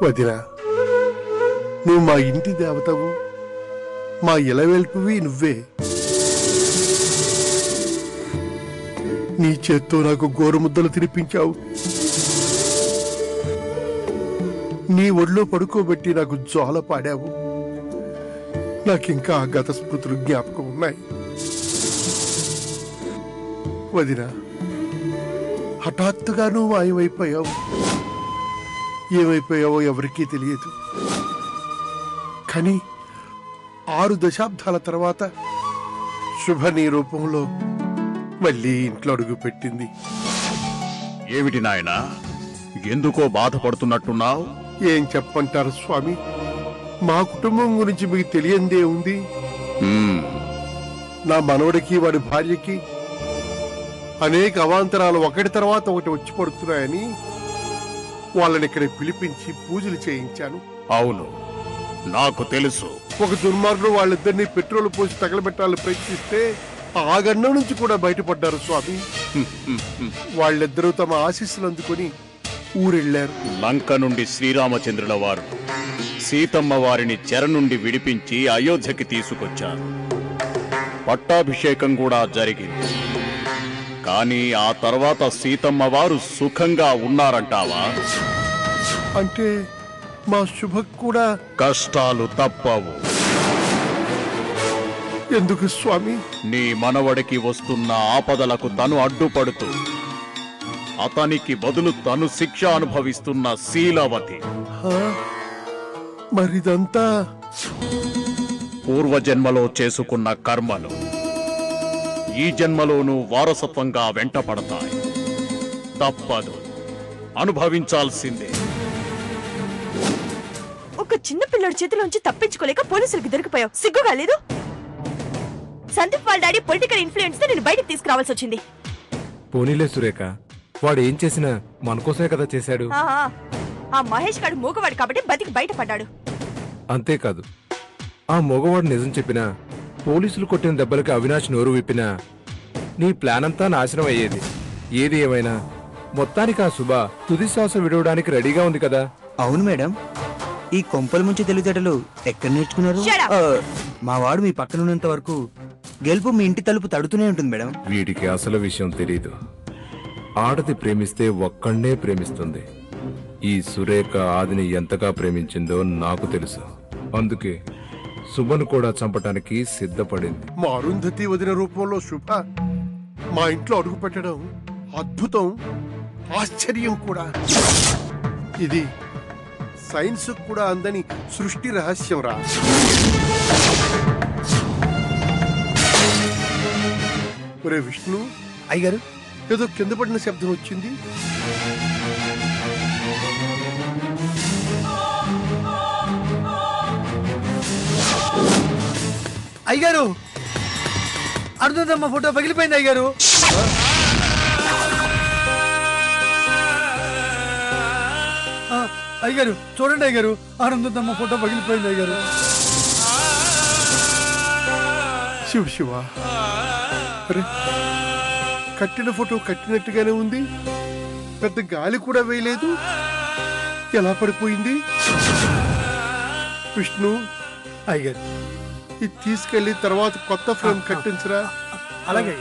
వదినా, నువ్వు మా ఇంటి దేవతవు, మా ఇలవేల్పువి నువ్వే. నీ చేత్తో నాకు గోరుముద్దలు తినిపించావు, నీ ఒళ్ళో పడుకోబెట్టి నాకు జోల పాడావు. నాకింకా గత స్మృతులు జ్ఞాపకం ఉన్నాయి. వదినా, హఠాత్తుగా నువ్వు మాయమైపోయావు. ఏమైపోయావో ఎవరికీ తెలియదు. కానీ 6 దశాబ్దాల తర్వాత శుభ నీ రూపంలో మళ్ళీ ఇంట్లో అడుగు పెట్టింది. ఏమిటి నాయనా, ఎందుకో బాధపడుతున్నట్టున్నావు? ఏం చెప్పంటారు స్వామి, మా కుటుంబం గురించి మీకు తెలియందే ఉంది. నా మనవడికి వాడి భార్యకి అనేక అవాంతరాలు ఒకటి తర్వాత ఒకటి వచ్చి పడుతున్నాయని వాళ్ళని ఇక్కడ పిలిపించి పూజలు చేయించాను. అవును, నాకు తెలుసు. ఒక దుర్మార్గుడు వాళ్ళిద్దరినీ పెట్రోల్ పోసి తగలబెట్టాలని ప్రయత్నిస్తే ఆ గండం నుంచి కూడా బయటపడ్డారు స్వామి. వాళ్ళిద్దరూ తమ ఆశీస్సులు అందుకుని ఊరెళ్లారు. లంక నుండి శ్రీరామచంద్రుల వారు సీతమ్మ వారిని చెర నుండి విడిపించి అయోధ్యకి తీసుకొచ్చారు. పట్టాభిషేకం కూడా జరిగింది. కానీ ఆ తర్వాత సీతమ్మ వారు సుఖంగా ఉన్నారంటావా? అంటే మా శుభ కూడా కష్టాలు తప్పవు. ఎందుకు స్వామి? నీ మనవడికి వస్తున్న ఆపదలకు తను అడ్డుపడుతూ అతనికి బదులు తను శిక్ష అనుభవిస్తున్న శీలవతి. మరిదంతా పూర్వజన్మలో చేసుకున్న కర్మలు ఈ జన్మలోనూ వారసత్వంగా వెంటపడతాయి. తప్పదు, అనుభవించాల్సిందే. ఒక చిన్న పిల్లడి చేతిలోంచి తప్పించుకోలేక పోలీసులకు దొరికిపోయావు. సిగ్గుగా లేదు? సందీప్ వాళ్ళ డాడీ పొలిటికల్ ఇన్ఫ్లుయెన్స్ తో నేను బయటకు తీసుకురావాల్సి వచ్చింది. పోనీలే సురేఖ, వాడు ఏం చేసినా మన కోసమే కదా చేశాడు. ఆ మహేష్ గాడు మూగవాడు కాబట్టి బతికి బయటపడ్డాడు. అంతేకాదు, ఆ మగవాడు నిజం చెప్పినా, పోలీసులు కొట్టిన దెబ్బలకి అవినాష్ నోరు విప్పినా నీ ప్లాన్ అంతా నాశనం అయ్యేది. ఏది ఏమైనా మొత్తానికి ఆ శుభ తుది శ్వాస విడవడానికి రెడీగా ఉంది కదా. అవును మేడం, ఈ కొంపల ముంచి తెలివితేటలు ఎక్కడ నేర్చుకున్నారు? మా వాడు మీ పక్కన ఉన్నంత వరకు గెలుపు మీ ఇంటి తలుపు తడుతూనే ఉంటుంది మేడం. వీడికి అసలు విషయం తెలీదు. ఆడది ప్రేమిస్తే ఒక్కడే ప్రేమిస్తుంది. ఈ సురేఖ ఆదిని ఎంతగా ప్రేమించిందో నాకు తెలుసు. అందుకే శుభను కూడా చంపటానికి సిద్ధపడింది. మా అరుంధతి వదిన రూపంలో శుభ మా ఇంట్లో అడుగు పెట్టడం అద్భుతం, ఆశ్చర్యం కూడా. ఇది సైన్స్ కూడా అందని సృష్టి రహస్యం రా. ఒరే విష్ణు, అయ్యగారు, ఏదో కింద పడిన శబ్దం వచ్చింది. అయ్యగారు, అరుంధతమ్మ ఫోటో పగిలిపోయింది అయ్యగారు. అయ్యగారు చూడండి అయ్యగారు, అరుంధతమ్మ ఫోటో పగిలిపోయింది అయ్యగారు. శివ శివ, కట్టిన ఫోటో కట్టినట్టుగానే ఉంది. పెద్ద గాలి కూడా వేయలేదు. ఎలా పడిపోయింది? విష్ణు, అయ్యగారు, ఇది తీసుకెళ్లి తర్వాత కొత్త ఫ్రేమ్ కట్టించరా. అలాగే.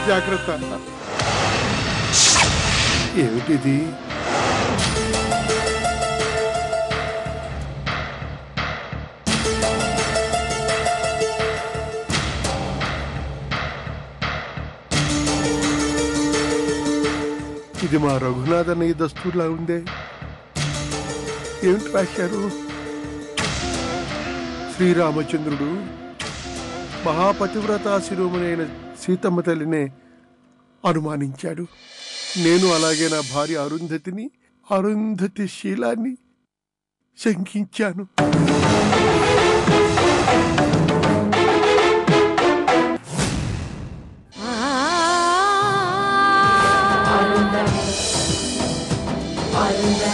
జాగ్రత్త. ఏమిటిది? ఇది మా రఘునాథ్ అన్నయ్య దస్తూర్లా ఉందే. ఏమిటి రాశారు? శ్రీరామచంద్రుడు మహాపతివ్రతా శిరోమణి అయిన సీతమ్మ తల్లినే అనుమానించాడు. నేను అలాగే నా భార్య అరుంధతిని, అరుంధతి శీలాన్ని శంకించాను. Arunda